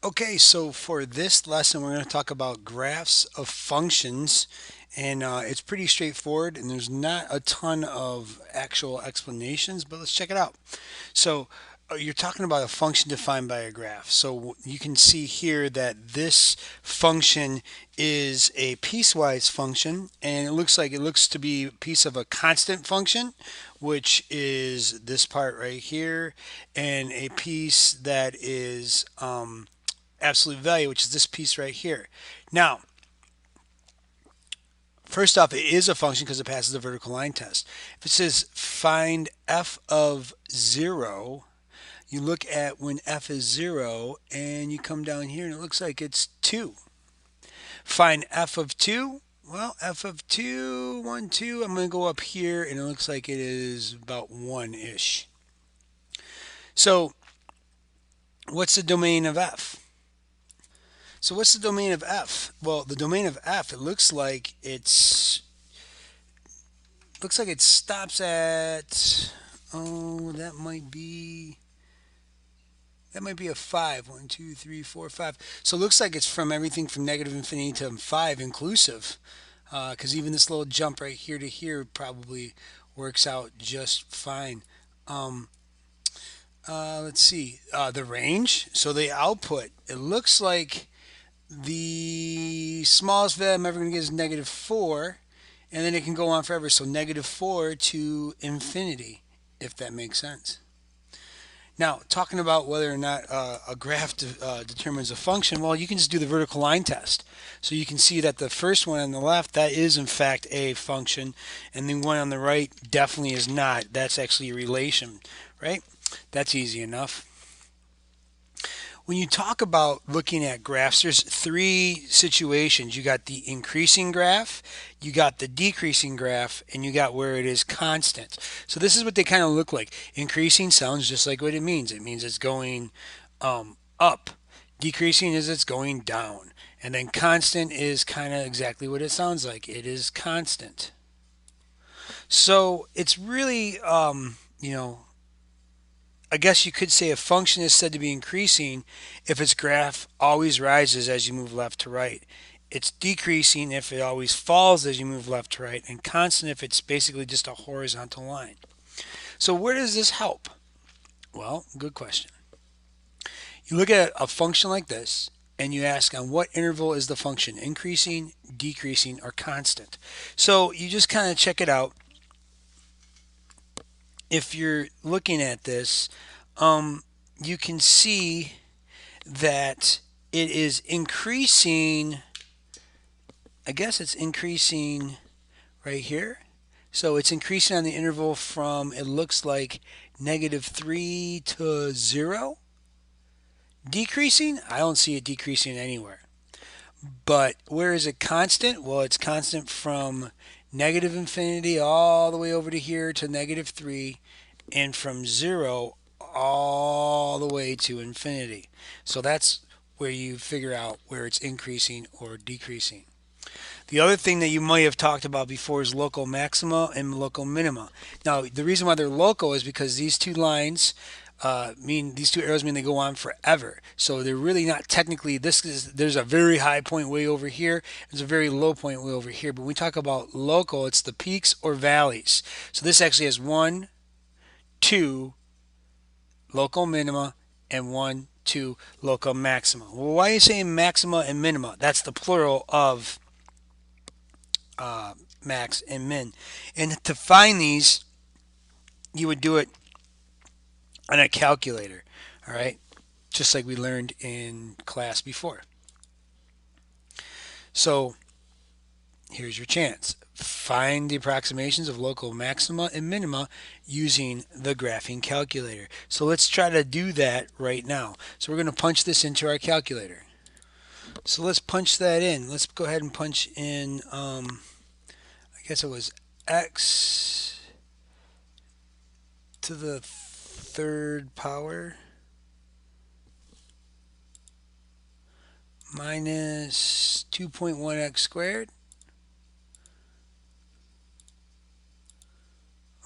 Okay, so for this lesson, we're going to talk about graphs of functions, and it's pretty straightforward, and there's not a ton of actual explanations, but let's check it out. So you're talking about a function defined by a graph. So you can see here that this function is a piecewise function, and it looks to be a piece of a constant function, which is this part right here, and a piece that is absolute value, which is this piece right here. Now, first off, it is a function because it passes the vertical line test. If it says find f of 0, you look at when f is 0 and you come down here and it looks like it's 2. Find f of 2. Well, f of 2, 1, 2, I'm going to go up here and it looks like it is about 1-ish. So, what's the domain of f? So what's the domain of f? Well, the domain of f, it looks like it stops at, oh, that might be a 5. 1, 2, 3, 4, 5. So it looks like it's from everything from negative infinity to 5 inclusive, because even this little jump right here to here probably works out just fine. Um, let's see, the range. So the output, it looks like the smallest value I'm ever going to get is -4, and then it can go on forever. So -4 to infinity, if that makes sense. Now, talking about whether or not a graph determines a function, well, you can just do the vertical line test. So you can see that the first one on the left, that is in fact a function, and the one on the right definitely is not. That's actually a relation, right? That's easy enough. When you talk about looking at graphs, there's three situations. You got the increasing graph, you got the decreasing graph, and you got where it is constant. So this is what they kind of look like. Increasing sounds just like what it means. It means it's going up. Decreasing is it's going down. And then constant is kind of exactly what it sounds like. It is constant. So it's really, I guess you could say a function is said to be increasing if its graph always rises as you move left to right. It's decreasing if it always falls as you move left to right, and constant if it's basically just a horizontal line. So where does this help? Well, good question. You look at a function like this and you ask on what interval is the function increasing, decreasing, or constant. So you just kind of check it out. If you're looking at this, you can see that it is increasing. I guess it's increasing right here. So it's increasing on the interval from, it looks like, -3 to 0. Decreasing? I don't see it decreasing anywhere. But where is it constant? Well, it's constant from negative infinity all the way over to here to -3, and from 0 all the way to infinity. So that's where you figure out where it's increasing or decreasing. The other thing that you might have talked about before is local maxima and local minima. Now, the reason why they're local is because these two lines these two arrows mean they go on forever. So they're really not technically, there's a very high point way over here, there's a very low point way over here. But when we talk about local, it's the peaks or valleys. So this actually has 1, 2 local minima and 1, 2 local maxima. Well, why are you saying maxima and minima? That's the plural of max and min. And to find these, you would do it on a calculator, all right? Just like we learned in class before. So here's your chance. Find the approximations of local maxima and minima using the graphing calculator. So let's try to do that right now. So we're going to punch this into our calculator. So let's punch that in. Let's go ahead and punch in, I guess it was x to the third power minus 2.1x squared.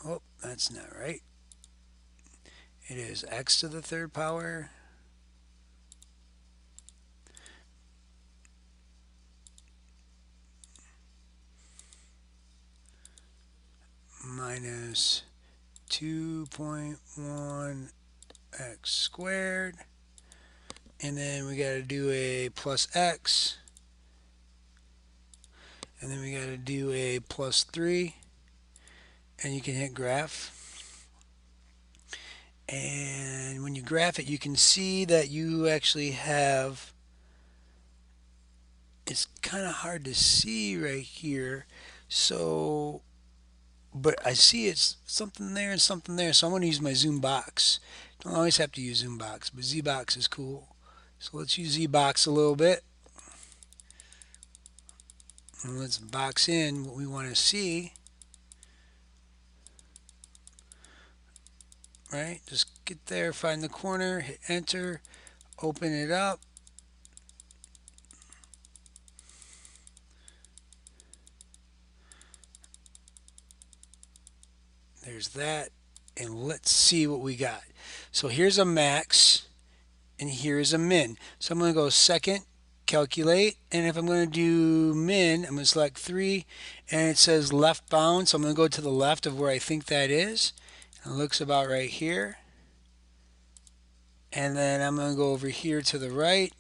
Oh, that's not right. It is x to the third power minus 2.1 x squared, and then we got to do a plus x, and then we got to do a plus 3, and you can hit graph. And when you graph it, you can see that you actually have, it's kind of hard to see right here, so, but I see it's something there and something there, so I'm going to use my zoom box. Don't always have to use zoom box, but Z box is cool. So let's use Z box a little bit, and let's box in what we want to see. Right, just get there, find the corner, hit enter, open it up. There's that, and let's see what we got. So here's a max, and here's a min. So I'm going to go second, calculate, and if I'm going to do min, I'm going to select 3, and it says left bound, so I'm going to go to the left of where I think that is. It looks about right here. And then I'm going to go over here to the right.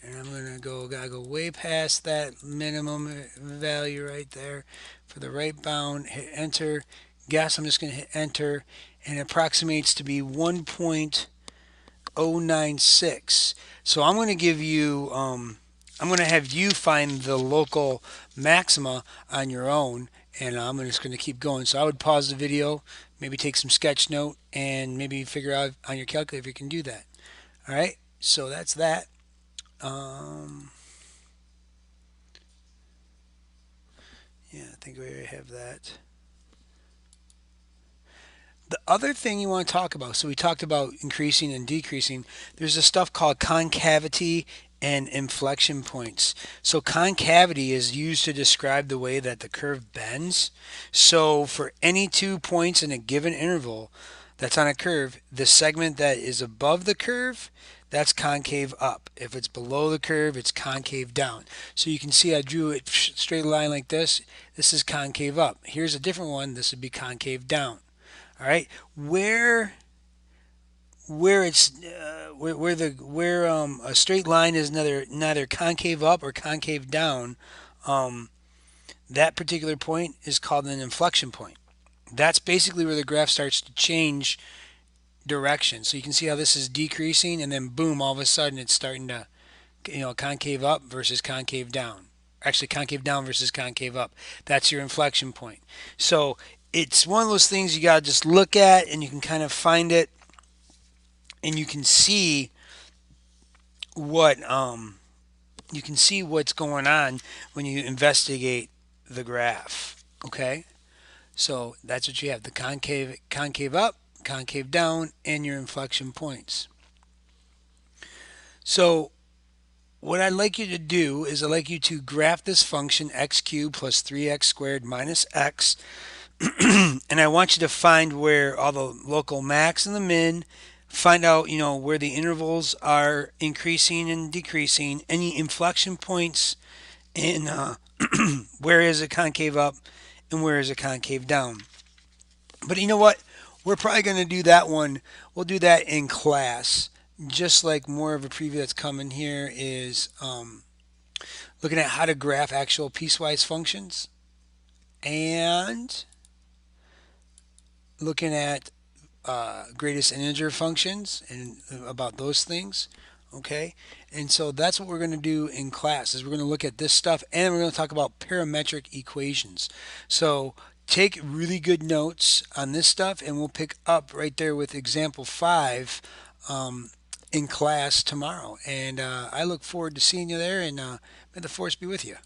And I'm going to gotta go way past that minimum value right there for the right bound. Hit enter. Guess I'm just going to hit enter, and it approximates to be 1.096. So I'm going to give you, I'm going to have you find the local maxima on your own, and I'm just going to keep going. So I would pause the video, maybe take some sketch note, and maybe figure out on your calculator if you can do that. All right, so that's that. Yeah, I think we already have that. The other thing you want to talk about, so we talked about increasing and decreasing. There's a stuff called concavity and inflection points. So concavity is used to describe the way that the curve bends. So for any 2 points in a given interval that's on a curve, the segment that is above the curve, that's concave up. If it's below the curve, it's concave down. So you can see I drew a straight line like this. This is concave up. Here's a different one. This would be concave down. All right, where it's where a straight line is neither concave up or concave down, that particular point is called an inflection point. That's basically where the graph starts to change direction. So you can see how this is decreasing, and then boom, all of a sudden it's starting to, concave up versus concave down. Actually, concave down versus concave up. That's your inflection point. So it's one of those things you got to just look at, and you can kind of find it, and you can see what what's going on when you investigate the graph. Okay, so that's what you have: the concave up, concave down, and your inflection points. So what I'd like you to do is I'd like you to graph this function x cubed plus 3x squared minus x. And I want you to find where all the local max and the min, find out where the intervals are increasing and decreasing, any inflection points, and where is it concave up and where is it concave down. But you know what, we're probably going to do that one, we'll do that in class. Just like more of a preview that's coming here is looking at how to graph actual piecewise functions, and looking at greatest integer functions and about those things. Okay, and so that's what we're going to do in class, is we're going to look at this stuff, and we're going to talk about parametric equations. So take really good notes on this stuff, and we'll pick up right there with example 5 in class tomorrow. And I look forward to seeing you there, and may the force be with you.